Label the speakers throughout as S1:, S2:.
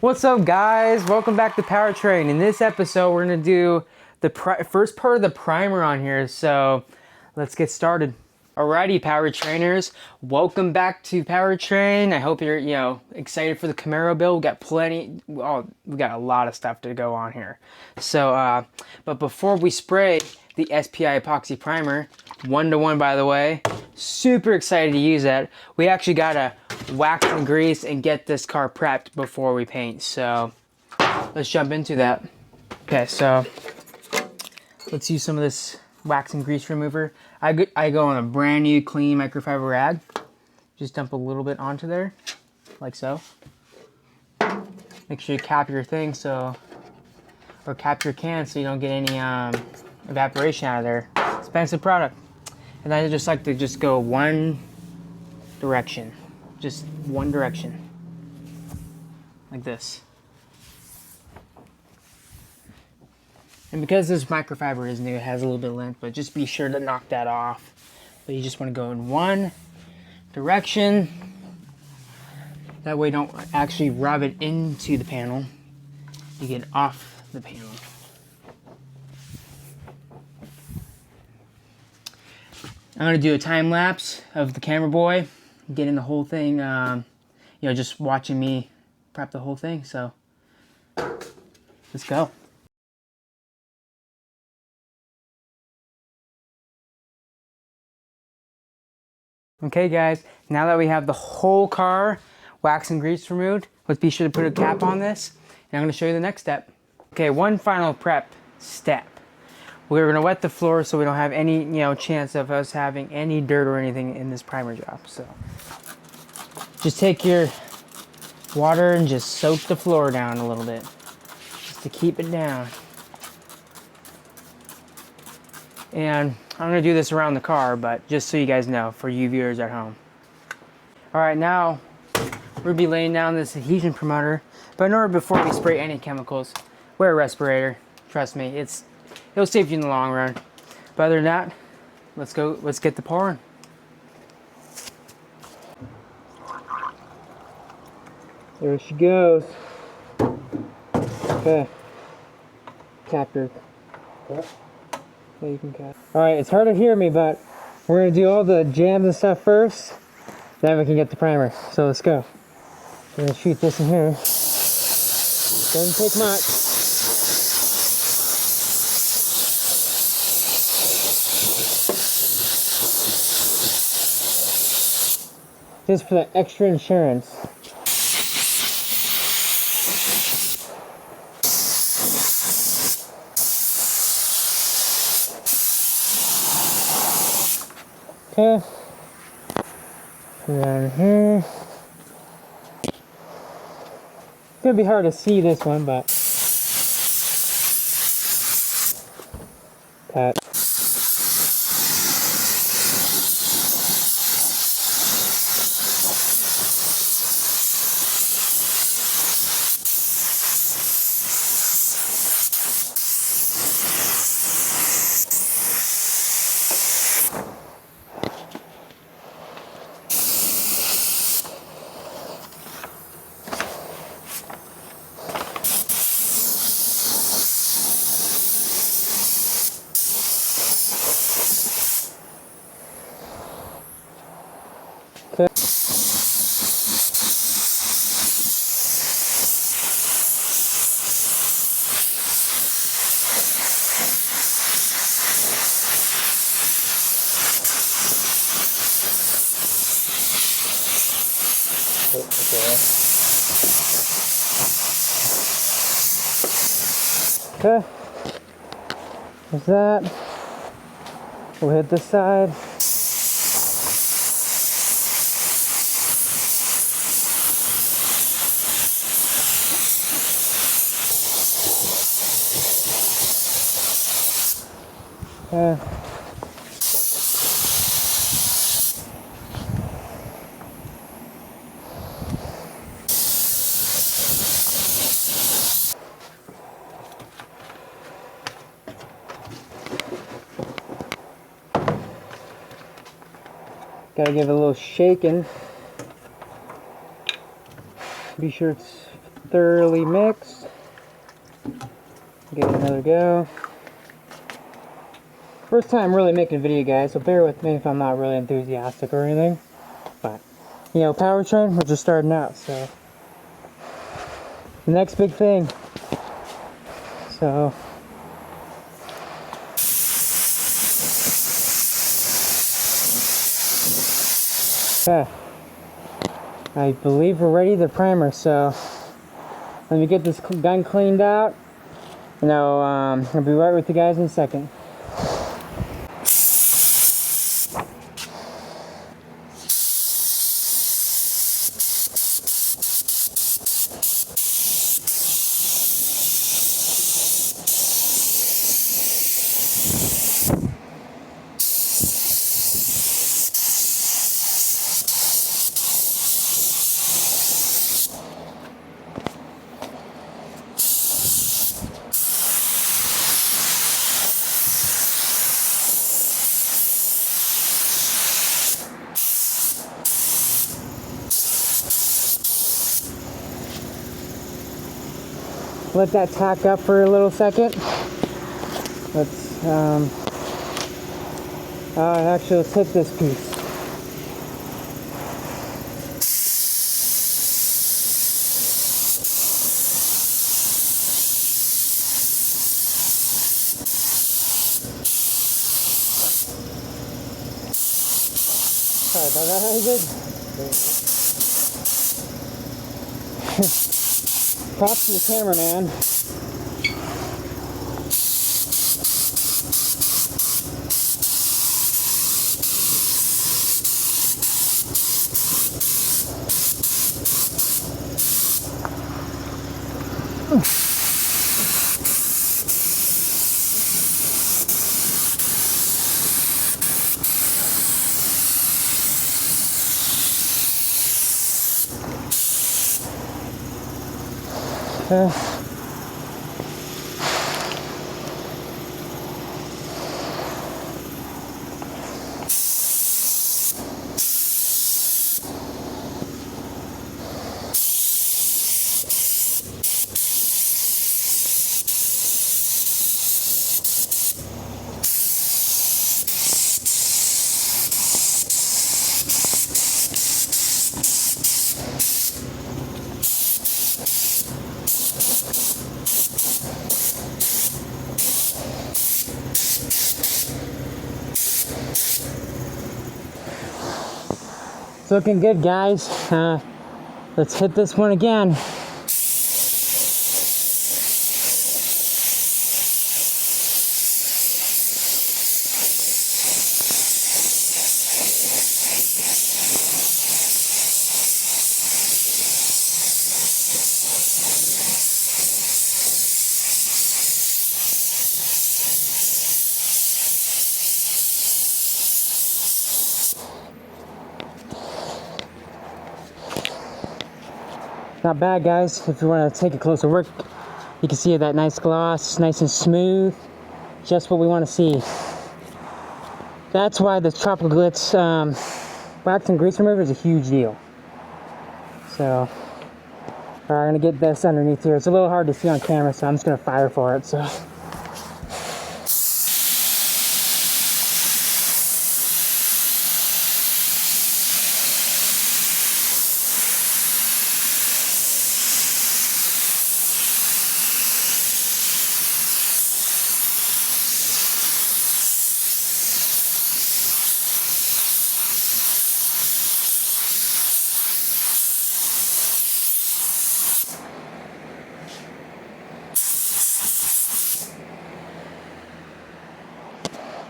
S1: What's up, guys? Welcome back to Powertrain. In this episode, we're gonna do the first part of the primer on here. So let's get started. Alrighty, Powertrainers, welcome back to Powertrain. I hope you're excited for the Camaro build. We got we got a lot of stuff to go on here. So, but before we spray the SPI Epoxy primer, 1-to-1 by the way, super excited to use that. We actually gotta wax and grease and get this car prepped before we paint. So let's jump into that. Okay, so let's use some of this wax and grease remover. I go on a brand new clean microfiber rag. Just dump a little bit onto there, like so. Make sure you cap your thing or cap your can so you don't get any evaporation out of there. Expensive product. And I just like to just go one direction. Just one direction. Like this. And because this microfiber is new, it has a little bit of length, but just be sure to knock that off. But you just want to go in one direction. That way you don't actually rub it into the panel. You get it off the panel. I'm going to do a time lapse of the camera boy getting the whole thing, just watching me prep the whole thing. So let's go. Okay guys, now that we have the whole car wax and grease removed, let's be sure to put a cap on this, and I'm going to show you the next step. Okay, one final prep step. We're going to wet the floor so we don't have any chance of us having any dirt or anything in this primer job. So just take your water and just soak the floor down a little bit, just to keep it down. And I'm going to do this around the car, but just so you guys know, for you viewers at home. Alright, now we'll be laying down this adhesion promoter. But in order, before we spray any chemicals, wear a respirator. Trust me, it'll save you in the long run. But other than that, let's get the pouring. There she goes. Okay. Cap your... You can cut. Alright, it's hard to hear me, but we're going to do all the jams and stuff first. Then we can get the primer. So let's go. We're going to shoot this in here. Doesn't take much. Just for the extra insurance. Okay, around here. It's gonna be hard to see this one, but cut. Okay. Okay. There's that. We'll hit this side. Gotta give it a little shaking. Be sure it's thoroughly mixed. Give it another go. First time really making a video, guys, so bear with me if I'm not really enthusiastic or anything. But, you know, powertrain, we're just starting out, so. The next big thing. So. Okay. I believe we're ready to primer, so let me get this gun cleaned out. You know, I'll be right with you guys in a second. Let that tack up for a little second. Let's, actually, let's hit this piece. Sorry about that, how you good? Props to the cameraman. It's looking good, guys. Let's hit this one again. Not bad, guys. If you want to take a closer look, you can see that nice gloss, nice and smooth. Just what we want to see. That's why the Tropical Glitz wax and grease remover is a huge deal. So, I'm going to get this underneath here. It's a little hard to see on camera, so I'm just going to fire for it. So.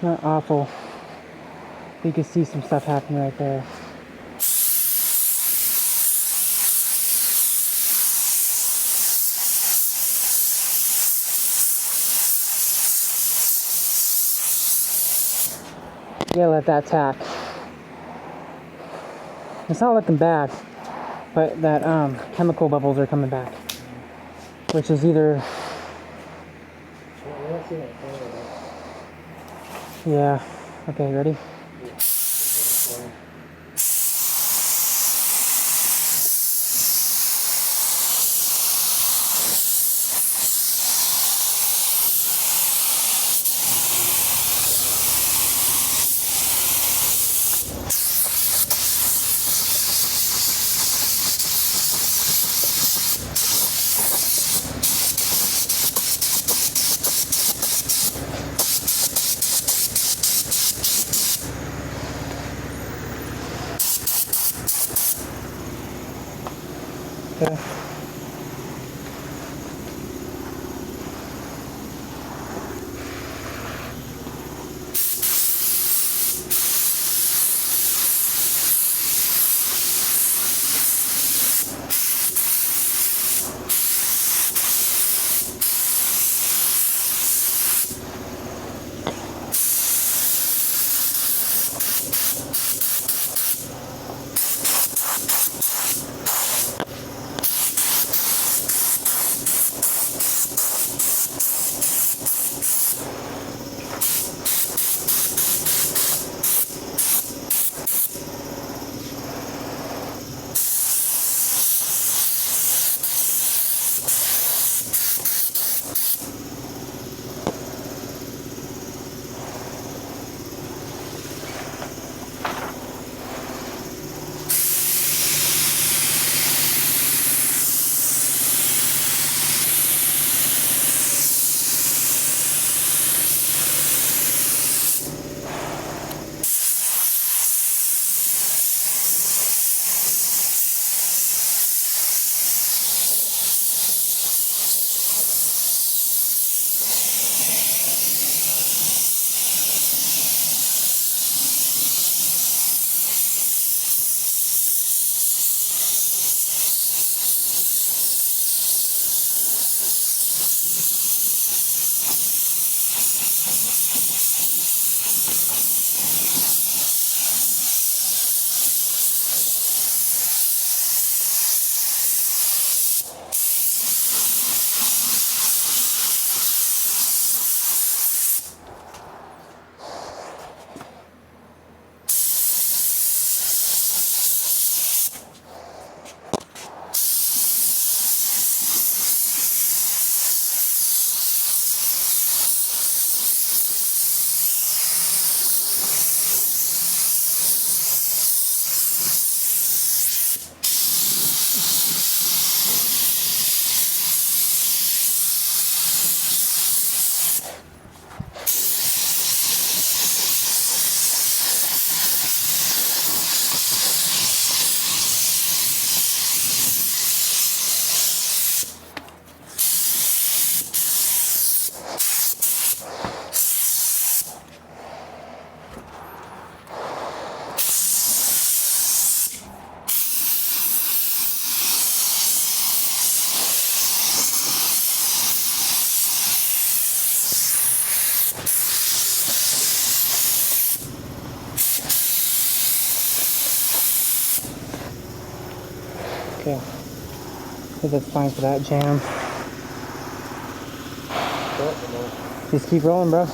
S1: Not awful. You can see some stuff happening right there. Yeah, let that tack. It's not looking bad, but that chemical bubbles are coming back, which is either. Yeah. Okay, ready? think that's fine for that jam. Just keep rolling, bro.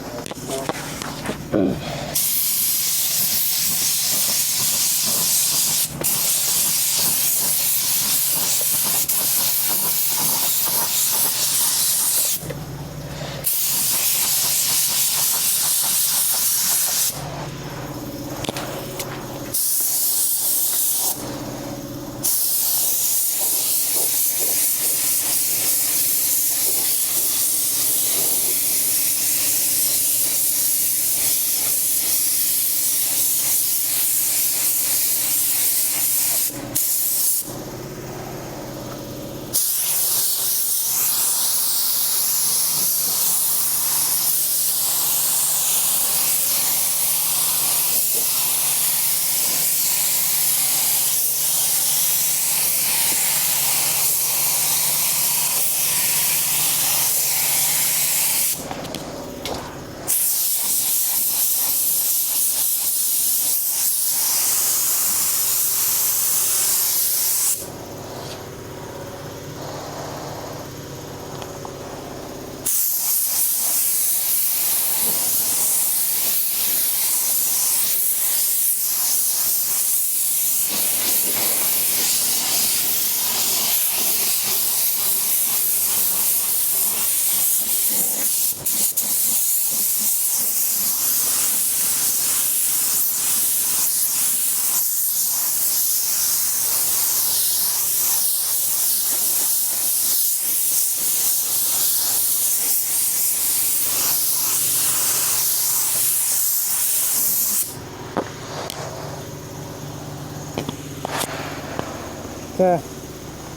S1: Okay,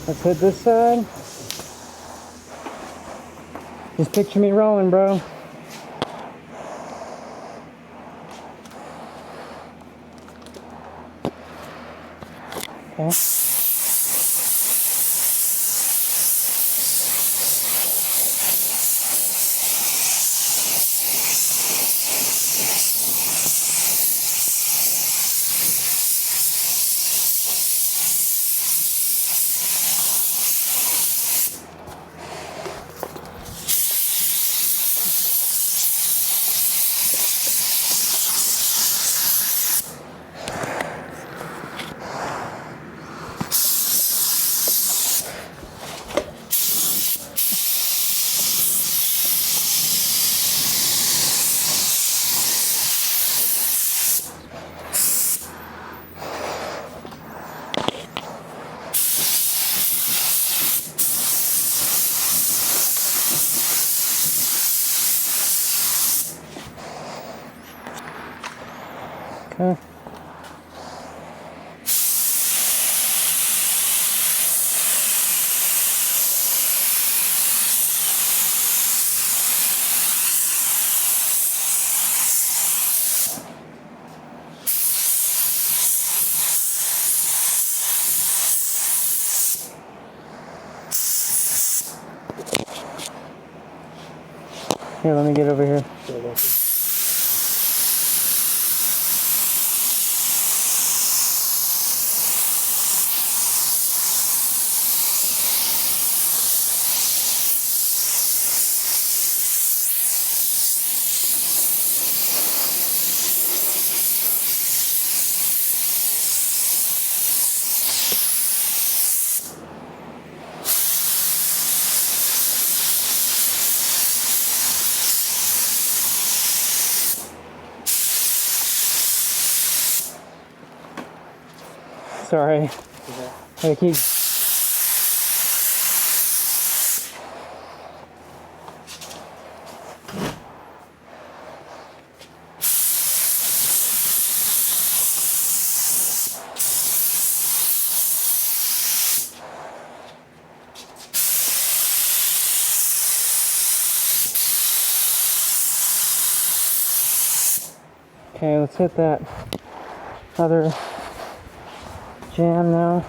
S1: let's hit this side. Just picture me rolling, bro. Okay. Okay. Here, let me get over here. Sorry. I keep. Okay, let's hit that other jam now.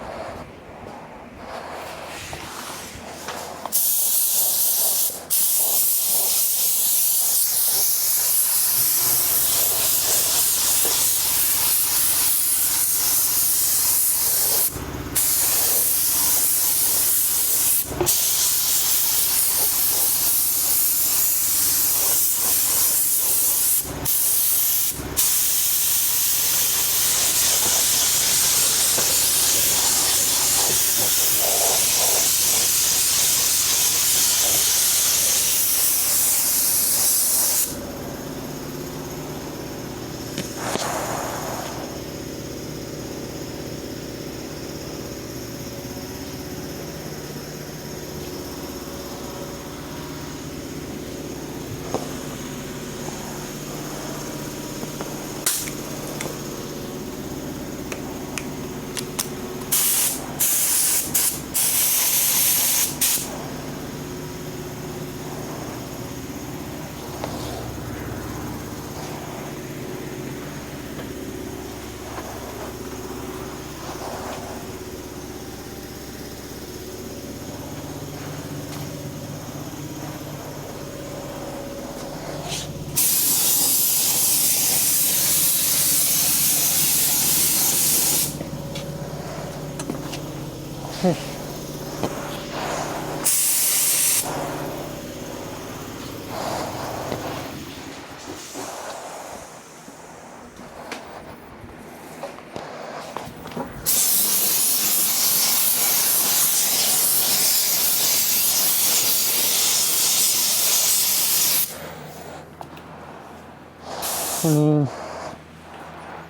S1: I mean, I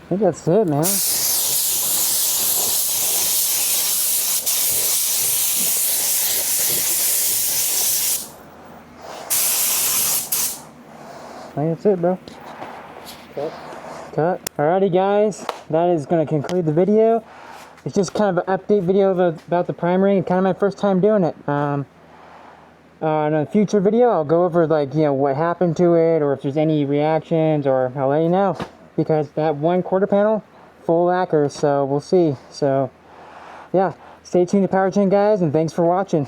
S1: think that's it, man. I think that's it, bro. Cut. Alrighty, guys, that is going to conclude the video. It's just kind of an update video about the primering, and kind of my first time doing it. In a future video, I'll go over, like, you know, what happened to it, or if there's any reactions, or I'll let you know. Because that one quarter panel, full lacquer, so we'll see. So, yeah, stay tuned to Power Chain, guys, and thanks for watching.